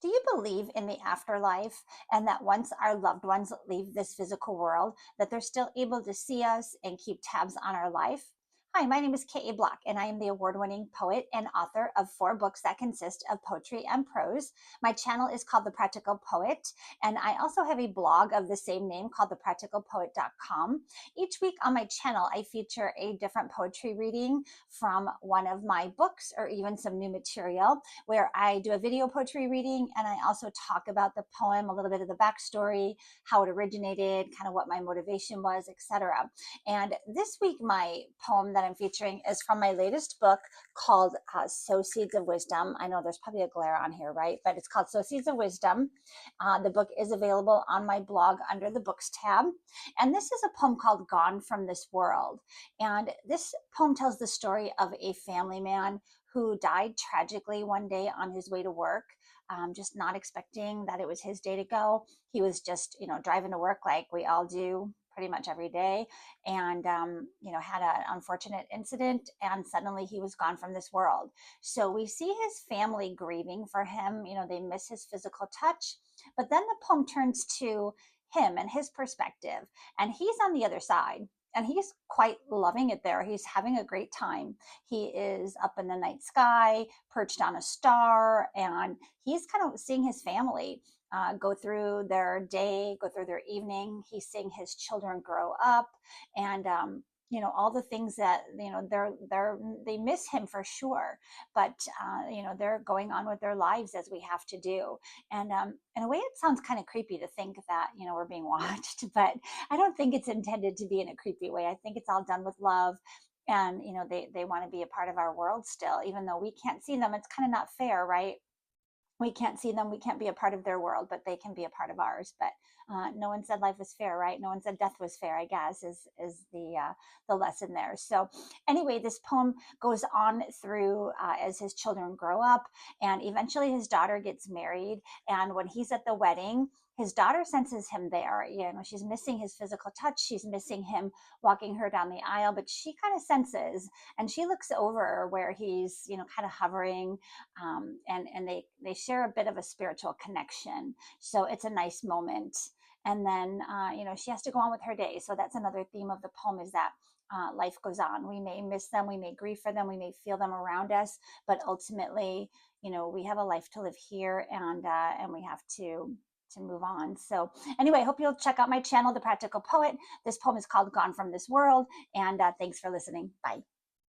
Do you believe in the afterlife and that once our loved ones leave this physical world, that they're still able to see us and keep tabs on our life? Hi, my name is K.A. Bloch, and I am the award-winning poet and author of 4 books that consist of poetry and prose. My channel is called The Practical Poet, and I also have a blog of the same name called thepracticalpoet.com. Each week on my channel, I feature a different poetry reading from one of my books or even some new material where I do a video poetry reading and I also talk about the poem, a little bit of the backstory, how it originated, kind of what my motivation was, etc. And this week, my poem that I'm featuring is from my latest book called Sow Seeds of Wisdom. I know there's probably a glare on here, right? But it's called Sow Seeds of Wisdom. The book is available on my blog under the books tab. And this is a poem called Gone from This World. And this poem tells the story of a family man who died tragically one day on his way to work, just not expecting that it was his day to go. He was just, driving to work like we all do pretty much every day, and had an unfortunate incident, and suddenly he was gone from this world. So we see his family grieving for him. They miss his physical touch, but then the poem turns to him and his perspective, and he's on the other side. And he's quite loving it there. He's having a great time. He is up in the night sky, perched on a star, and he's kind of seeing his family go through their day, go through their evening. He's seeing his children grow up, and all the things that they miss him for sure, but they're going on with their lives as we have to do. And in a way, it sounds kind of creepy to think that we're being watched, but I don't think it's intended to be in a creepy way. I think it's all done with love. And they want to be a part of our world still, even though we can't see them. It's kind of not fair, right? We can't see them, we can't be a part of their world, but they can be a part of ours. But no one said life was fair, right? No one said death was fair, I guess, is the lesson there. So anyway, this poem goes on through as his children grow up, and eventually his daughter gets married. And when he's at the wedding, his daughter senses him there. She's missing his physical touch, she's missing him walking her down the aisle, but she kind of senses, and she looks over where he's kind of hovering, and they share a bit of a spiritual connection. So it's a nice moment. And then she has to go on with her day. So that's another theme of the poem, is that life goes on. We may miss them, we may grieve for them, we may feel them around us, but ultimately, we have a life to live here, and we have to move on. So anyway, I hope you'll check out my channel, The Practical Poet. This poem is called Gone from This World, and thanks for listening. Bye.